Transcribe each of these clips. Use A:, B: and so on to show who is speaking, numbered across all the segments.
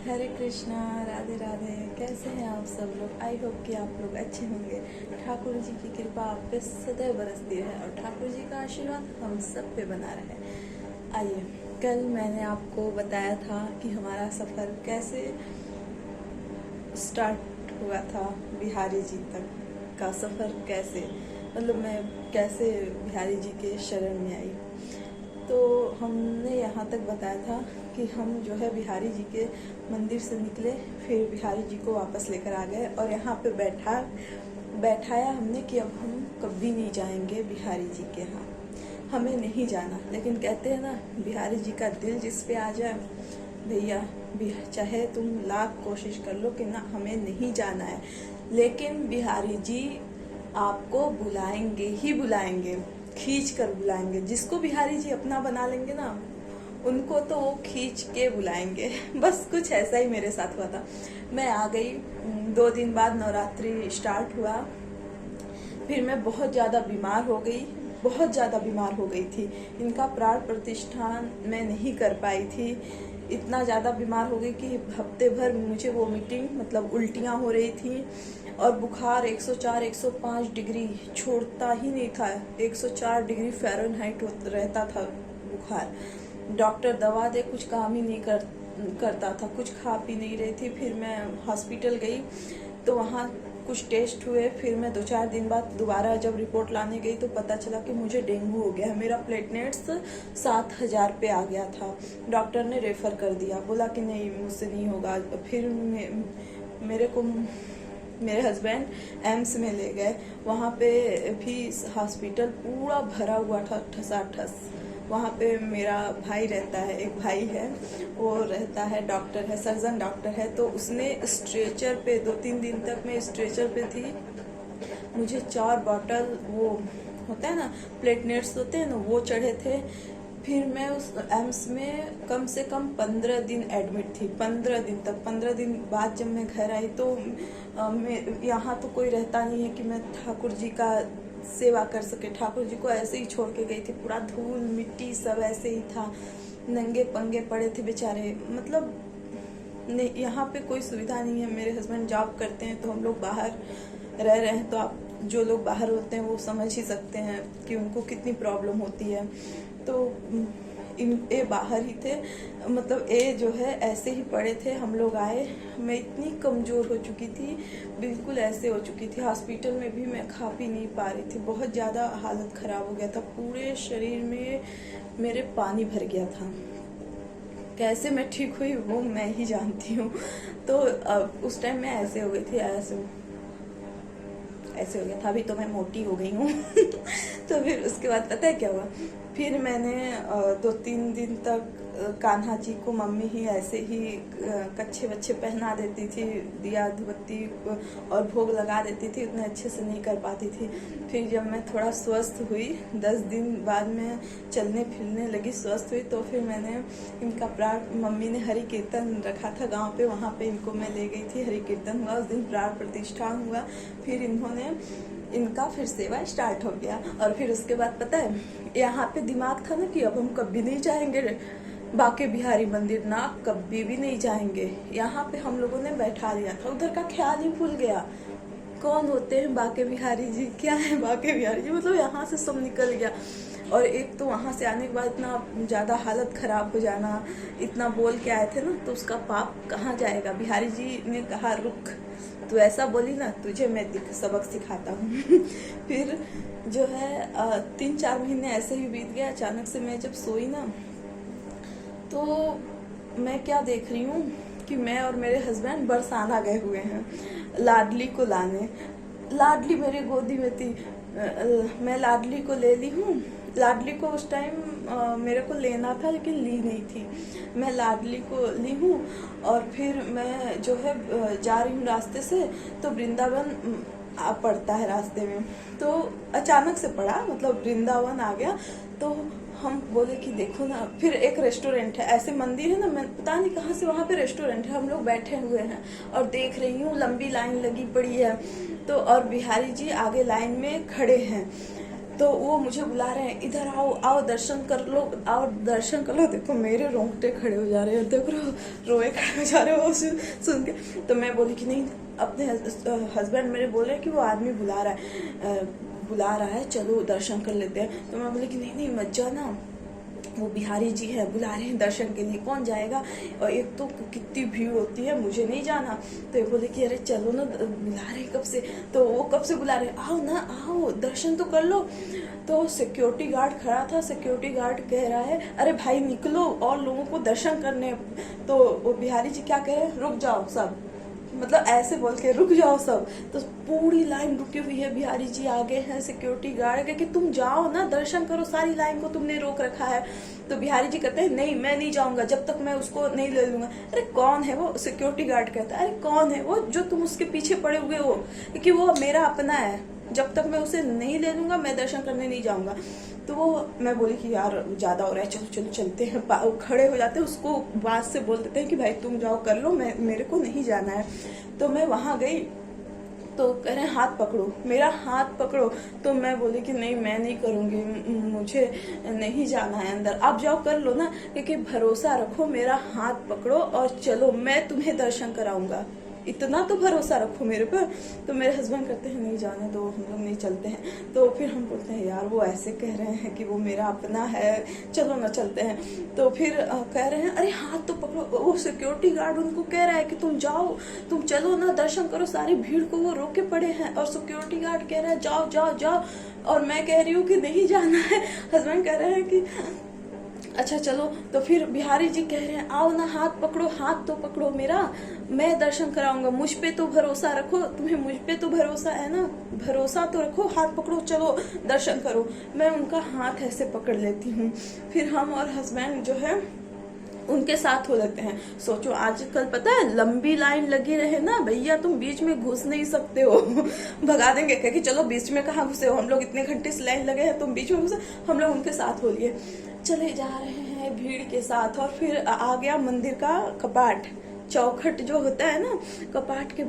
A: हरे कृष्णा, राधे राधे। कैसे हैं आप सब लोग? आई होप कि आप लोग अच्छे होंगे। ठाकुर जी की कृपा आप पे सदैव बरसती रहे और ठाकुर जी का आशीर्वाद हम सब पे बना रहे। आइए, कल मैंने आपको बताया था कि हमारा सफ़र कैसे स्टार्ट हुआ था। बिहारी जी तक का सफ़र कैसे, मतलब मैं कैसे बिहारी जी के शरण में आई। तो हमने यहाँ तक बताया था कि हम जो है बिहारी जी के मंदिर से निकले, फिर बिहारी जी को वापस लेकर आ गए और यहाँ पे बैठाया हमने कि अब हम कभी नहीं जाएंगे बिहारी जी के यहाँ, हमें नहीं जाना। लेकिन कहते हैं ना, बिहारी जी का दिल जिस पे आ जाए भैया, चाहे तुम लाख कोशिश कर लो कि ना हमें नहीं जाना है, लेकिन बिहारी जी आपको बुलाएंगे ही बुलाएंगे, खींच कर बुलाएंगे। जिसको बिहारी जी अपना बना लेंगे ना, उनको तो वो खींच के बुलाएंगे। बस कुछ ऐसा ही मेरे साथ हुआ था। मैं आ गई, 2 दिन बाद नवरात्रि स्टार्ट हुआ। फिर मैं बहुत ज़्यादा बीमार हो गई, बहुत ज़्यादा बीमार हो गई थी। इनका प्राण प्रतिष्ठान मैं नहीं कर पाई थी। इतना ज़्यादा बीमार हो गई कि हफ्ते भर मुझे वोमिटिंग, मतलब उल्टियाँ हो रही थी और बुखार 104 105 डिग्री छोड़ता ही नहीं था। 104 डिग्री फ़ारेनहाइट रहता था बुखार। डॉक्टर दवा दे कुछ काम ही नहीं करता था, कुछ खा पी नहीं रही थी। फिर मैं हॉस्पिटल गई तो वहाँ कुछ टेस्ट हुए। फिर मैं 2-4 दिन बाद दोबारा जब रिपोर्ट लाने गई तो पता चला कि मुझे डेंगू हो गया है। मेरा प्लेटलेट्स 7000 पे आ गया था। डॉक्टर ने रेफ़र कर दिया, बोला कि नहीं, मुझसे नहीं होगा। फिर मेरे हस्बैंड एम्स में ले गए। वहाँ पे भी हॉस्पिटल पूरा भरा हुआ था, ठसाठस। वहाँ पे मेरा भाई रहता है, एक भाई है, वो रहता है, डॉक्टर है, सर्जन डॉक्टर है। तो उसने स्ट्रेचर पे 2-3 दिन तक मैं स्ट्रेचर पे थी। मुझे 4 बॉटल, वो होता है ना, प्लेटलेट्स होते हैं ना, वो चढ़े थे। फिर मैं उस एम्स में कम से कम 15 दिन एडमिट थी, 15 दिन तक। 15 दिन बाद जब मैं घर आई तो यहाँ तो कोई रहता नहीं है कि मैं ठाकुर जी का सेवा कर सके। ठाकुर जी को ऐसे ही छोड़ के गई थी, पूरा धूल मिट्टी सब ऐसे ही था, नंगे पंगे पड़े थे बेचारे। मतलब नहीं, यहाँ पे कोई सुविधा नहीं है। मेरे हस्बैंड जॉब करते हैं तो हम लोग बाहर रह रहे हैं, तो आप जो लोग बाहर होते हैं वो समझ ही सकते हैं कि उनको कितनी प्रॉब्लम होती है। तो ये बाहर ही थे, मतलब ये जो है ऐसे ही पड़े थे। हम लोग आए, मैं इतनी कमज़ोर हो चुकी थी, बिल्कुल ऐसे हो चुकी थी। हॉस्पिटल में भी मैं खा पी नहीं पा रही थी, बहुत ज़्यादा हालत ख़राब हो गया था। पूरे शरीर में मेरे पानी भर गया था। कैसे मैं ठीक हुई वो मैं ही जानती हूँ। तो उस टाइम मैं ऐसे हो गई थी, ऐसे हो गया था। अभी तो मैं मोटी हो गई हूँ। तो फिर उसके बाद पता है क्या हुआ, फिर मैंने 2-3 दिन तक कान्हा जी को मम्मी ही ऐसे ही कच्छे वच्छे पहना देती थी, दिया धूपबत्ती और भोग लगा देती थी, उतने अच्छे से नहीं कर पाती थी। फिर जब मैं थोड़ा स्वस्थ हुई, 10 दिन बाद में चलने फिरने लगी, स्वस्थ हुई, तो फिर मैंने इनका प्राण, मम्मी ने हरि कीर्तन रखा था गांव पे, वहाँ पे इनको मैं ले गई थी। हरि कीर्तन हुआ, उस दिन प्राण प्रतिष्ठान हुआ। फिर इनका फिर सेवा स्टार्ट हो गया। और फिर उसके बाद पता है, यहाँ पे दिमाग था ना कि अब हम कभी नहीं जाएंगे बाके बिहारी मंदिर, ना कभी भी नहीं जाएंगे। यहाँ पे हम लोगों ने बैठा लिया था, उधर का ख्याल ही भूल गया। कौन होते हैं बाके बिहारी जी, क्या है बाके बिहारी जी, मतलब यहाँ से सब निकल गया। और एक तो वहाँ से आने के बाद इतना ज़्यादा हालत ख़राब हो जाना, इतना बोल के आए थे ना, तो उसका पाप कहाँ जाएगा। बिहारी जी ने कहा रुक, तू ऐसा बोली ना, तुझे मैं सबक सिखाता हूँ। फिर जो है 3-4 महीने ऐसे ही बीत गया। अचानक से मैं जब सोई ना, तो मैं क्या देख रही हूँ कि मैं और मेरे हस्बैंड बरसाना गए हुए हैं लाडली को लाने। लाडली मेरी गोदी में थी, मैं लाडली को ले ली हूँ। लाडली को उस टाइम मेरे को लेना था लेकिन ली नहीं थी। मैं लाडली को ली हूँ और फिर मैं जो है जा रही हूँ रास्ते से, तो वृंदावन पड़ता है रास्ते में। तो अचानक से पड़ा, मतलब वृंदावन आ गया। तो हम बोले कि देखो ना, फिर एक रेस्टोरेंट है, ऐसे मंदिर है ना, मैं पता नहीं कहाँ से वहाँ पे रेस्टोरेंट है। हम लोग बैठे हुए हैं और देख रही हूँ लंबी लाइन लगी पड़ी है। तो और बिहारी जी आगे लाइन में खड़े हैं। तो वो मुझे बुला रहे हैं, इधर आओ आओ दर्शन कर लो, आओ दर्शन कर लो। देखो मेरे रोंगटे खड़े हो जा रहे हैं, देखो रोए खड़े हो जा रहे हो सुन के। तो मैं बोली कि नहीं, अपने हस्बैंड मेरे बोल रहे हैं कि वो आदमी बुला रहा है, चलो दर्शन कर लेते हैं। तो मैं बोली कि नहीं नहीं मत जाना, वो बिहारी जी है बुला रहे हैं दर्शन के लिए, कौन जाएगा, और एक तो कितनी भीड़ होती है, मुझे नहीं जाना। तो ये बोले कि अरे चलो ना, बुला रहे हैं कब से, तो वो कब से बुला रहे, आओ ना आओ दर्शन तो कर लो। तो सिक्योरिटी गार्ड खड़ा था, सिक्योरिटी गार्ड कह रहा है अरे भाई निकलो और लोगों को दर्शन करने। तो वो बिहारी जी क्या कह रहे हैं, रुक जाओ सब, मतलब ऐसे बोल के रुक जाओ सब। तो पूरी लाइन रुकी हुई है, बिहारी जी आगे हैं, सिक्योरिटी गार्ड है कि तुम जाओ ना दर्शन करो, सारी लाइन को तुमने रोक रखा है। तो बिहारी जी कहते हैं नहीं मैं नहीं जाऊंगा जब तक मैं उसको नहीं ले लूंगा। अरे कौन है वो, सिक्योरिटी गार्ड कहता है अरे कौन है वो जो तुम उसके पीछे पड़े हुए हो, क्योंकि वो मेरा अपना है, जब तक मैं उसे नहीं ले लूंगा मैं दर्शन करने नहीं जाऊंगा। तो वो मैं बोली कि यार ज्यादा हो रहा है, चलो चलो चलते हैं। खड़े हो जाते हैं, उसको बात से बोल देते हैं कि भाई तुम जाओ कर लो, मेरे को नहीं जाना है। तो मैं वहां गई तो कह रहे हैं हाथ पकड़ो, मेरा हाथ पकड़ो। तो मैं बोली कि नहीं मैं नहीं करूंगी, मुझे नहीं जाना है अंदर, आप जाओ कर लो ना, क्योंकि भरोसा रखो, मेरा हाथ पकड़ो और चलो, मैं तुम्हें दर्शन कराऊंगा, इतना तो भरोसा रखो मेरे पर। तो मेरे हस्बैंड कहते हैं नहीं जाने दो, हम लोग नहीं चलते हैं। तो फिर हम बोलते हैं यार वो ऐसे कह रहे हैं कि वो मेरा अपना है, चलो ना चलते हैं। तो फिर कह रहे हैं अरे हाथ तो पकड़ो, वो सिक्योरिटी गार्ड उनको कह रहा है कि तुम जाओ, तुम चलो ना दर्शन करो, सारी भीड़ को वो रोके पड़े हैं, और सिक्योरिटी गार्ड कह रहा है जाओ जाओ जाओ, और मैं कह रही हूँ कि नहीं जाना है। हस्बैंड कह रहे हैं कि अच्छा चलो। तो फिर बिहारी जी कह रहे हैं आओ ना हाथ पकड़ो, हाथ तो पकड़ो मेरा, मैं दर्शन कराऊंगा, मुझ पे तो भरोसा रखो, तुम्हें मुझ पे तो भरोसा है ना, भरोसा तो रखो, हाथ पकड़ो चलो दर्शन करो। मैं उनका हाथ ऐसे पकड़ लेती हूँ, फिर हम और हस्बैंड जो है उनके साथ हो लेते हैं। सोचो आजकल पता है लंबी लाइन लगी रहे ना भैया, तुम बीच में घुस नहीं सकते हो। भगा देंगे कह कि चलो बीच में कहाँ घुसे हो, हम लोग इतने घंटे से लाइन लगे हैं, तुम बीच में घुसे। हम लोग उनके साथ हो लिए, चले जा रहे हैं भीड़ के साथ। और फिर आ गया मंदिर का कपाट, चौखट जो होता है ना, कपाट के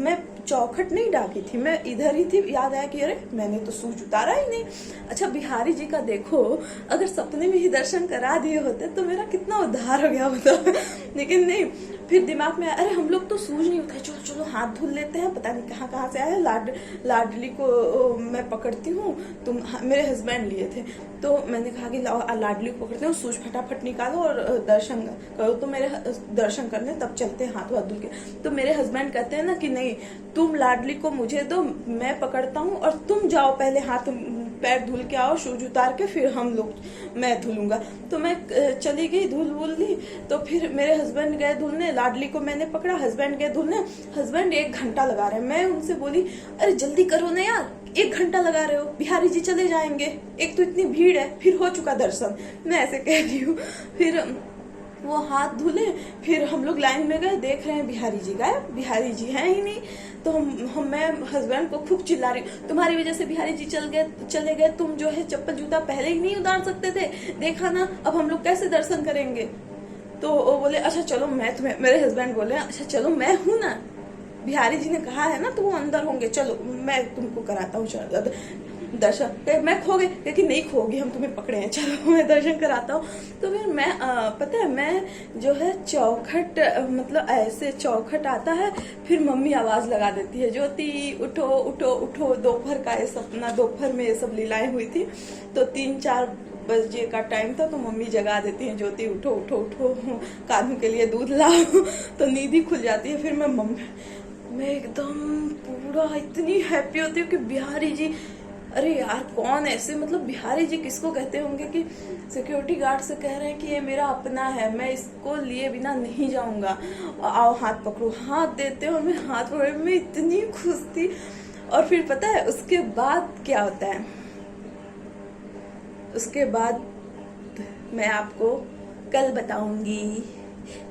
A: मैं चौखट नहीं डाकी थी, मैं इधर ही थी, याद आया कि अरे मैंने तो सूज उतारा ही नहीं। अच्छा बिहारी जी का देखो, अगर सपने में ही दर्शन करा दिए होते तो मेरा कितना उद्धार हो गया होता। लेकिन नहीं, फिर दिमाग में अरे हम लोग तो सूज नहीं उठाए, चलो चलो हाथ धुल लेते हैं, पता नहीं कहाँ से आया। लाडली को मैं पकड़ती हूँ, तुम मेरे हस्बैंड लिए थे, तो मैंने कहा कि लाडली को पकड़ते हो, सूज फटाफट निकालो और दर्शन करो। तो मेरे दर्शन करने तब चलते हैं हाथ धुल के। तो मेरे हस्बैंड कहते हैं ना कि नहीं तुम लाडली को मुझे दो, मैं पकड़ता हूँ और तुम जाओ पहले हाथ पैर धुल के आओ, शूज उतार के फिर हम लोग, मैं धुलूंगा। तो मैं चली गई, धुल ली। तो फिर मेरे हस्बैंड गए धुलने, लाडली को मैंने पकड़ा, हस्बैंड गए धुलने। हस्बैंड 1 घंटा लगा रहे हैं, मैं उनसे बोली अरे जल्दी करो ना यार, 1 घंटा लगा रहे हो, बिहारी जी चले जाएंगे, एक तो इतनी भीड़ है, फिर हो चुका दर्शन, मैं ऐसे कह रही हूँ। फिर वो हाथ धुले, फिर हम लोग लाइन में गए, देख रहे हैं बिहारी जी गायब, बिहारी जी हैं ही नहीं। तो मैं हस्बैंड को खूब चिल्ला रही, तुम्हारी वजह से बिहारी जी चले गए, तुम जो है चप्पल जूता पहले ही नहीं उतार सकते थे, देखा ना अब हम लोग कैसे दर्शन करेंगे। तो वो बोले अच्छा चलो मैं तुम्हें, मेरे हस्बैंड बोले अच्छा चलो मैं हूं ना, बिहारी जी ने कहा है ना तो वो अंदर होंगे, चलो मैं तुमको कराता हूँ दर्शन। मैं खो गई, लेकिन नहीं खोगी, हम तुम्हें पकड़े हैं, चलो मैं दर्शन कराता हूँ। तो फिर मैं पता है मैं जो है चौखट, मतलब ऐसे चौखट आता है, फिर मम्मी आवाज लगा देती है ज्योति उठो उठो उठो। दोपहर का ये सपना, दोपहर में ये सब लीलाएं हुई थी, तो 3-4 बजे का टाइम था, तो मम्मी जगा देती है ज्योति उठो उठो उठो, कानू के लिए दूध लाओ। तो नींद ही खुल जाती है। फिर मैं एकदम पूरा इतनी हैप्पी होती हूँ कि बिहारी जी, अरे यार कौन ऐसे, मतलब बिहारी जी किसको कहते होंगे कि सिक्योरिटी गार्ड से कह रहे हैं कि ये मेरा अपना है, मैं इसको लिए बिना नहीं जाऊंगा, आओ हाथ पकड़ो, हाथ देते और मैं हाथ पकड़े, मैं इतनी खुश थी। और फिर पता है उसके बाद क्या होता है, उसके बाद मैं आपको कल बताऊंगी,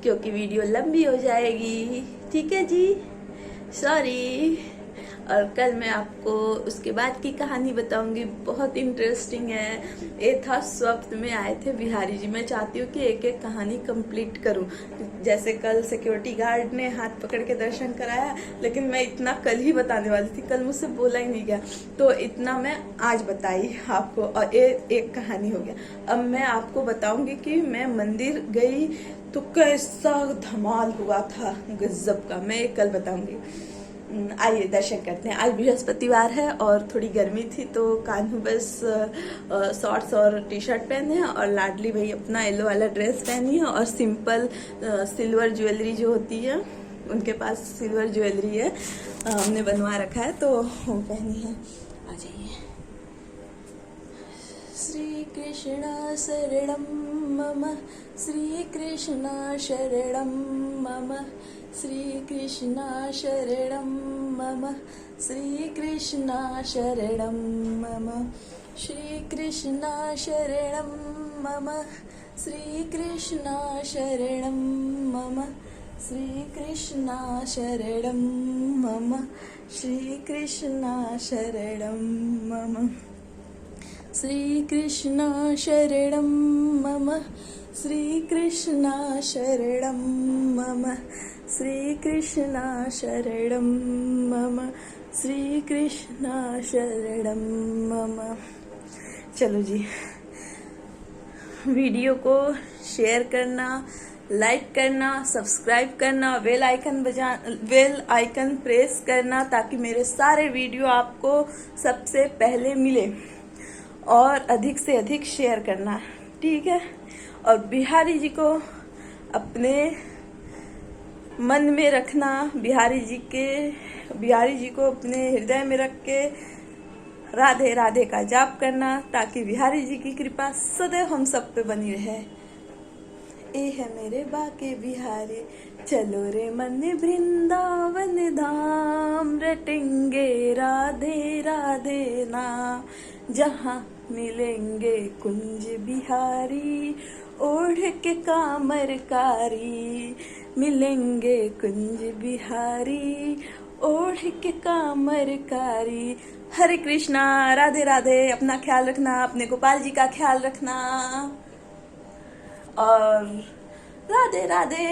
A: क्योंकि वीडियो लंबी हो जाएगी, ठीक है जी, सॉरी। और कल मैं आपको उसके बाद की कहानी बताऊंगी, बहुत इंटरेस्टिंग है। ये था स्वप्न में आए थे बिहारी जी। मैं चाहती हूँ कि एक एक कहानी कंप्लीट करूँ। जैसे कल सिक्योरिटी गार्ड ने हाथ पकड़ के दर्शन कराया, लेकिन मैं इतना कल ही बताने वाली थी, कल मुझसे बोला ही नहीं गया, तो इतना मैं आज बताई आपको, और एक कहानी हो गया। अब मैं आपको बताऊंगी कि मैं मंदिर गई तो कैसा धमाल हुआ था, गजब का, मैं कल बताऊंगी। आइए दर्शन करते हैं। आज बृहस्पतिवार है और थोड़ी गर्मी थी, तो कान्हू बस शॉर्ट्स और टी शर्ट पहने हैं, और लाडली भाई अपना येलो वाला ड्रेस पहनी है, और सिंपल सिल्वर ज्वेलरी जो होती है, उनके पास सिल्वर ज्वेलरी है, हमने बनवा रखा है, तो वो पहनी है। आ जाइए। श्री कृष्ण शरणं मम, श्री कृष्ण शरणं मम, श्री कृष्ण शरणं मम, श्री कृष्ण शरणं मम, श्री कृष्ण शरणं मम, श्री कृष्ण शरणं मम, श्री कृष्ण शरणं मम, श्री कृष्ण शरणं मम, श्री कृष्ण शरणं मम, श्री कृष्ण शरणं मम, श्री कृष्ण शरणं मम, श्री कृष्ण शरणं मम। चलो जी, वीडियो को शेयर करना, लाइक करना, सब्सक्राइब करना, बेल आइकन प्रेस करना, ताकि मेरे सारे वीडियो आपको सबसे पहले मिले, और अधिक से अधिक शेयर करना, ठीक है। और बिहारी जी को अपने मन में रखना, बिहारी जी को अपने हृदय में रख के राधे राधे का जाप करना, ताकि बिहारी जी की कृपा सदैव हम सब पे बनी रहे। ए है मेरे बाके बिहारी, चलो रे मन वृंदावन धाम, रटेंगे राधे राधे नाम, जहाँ मिलेंगे कुंज बिहारी, ओढ़ के कामरकारी, मिलेंगे कुंज बिहारी, ओढ़ के कामरकारी। हरे कृष्णा, राधे राधे। अपना ख्याल रखना, अपने गोपाल जी का ख्याल रखना, और राधे राधे।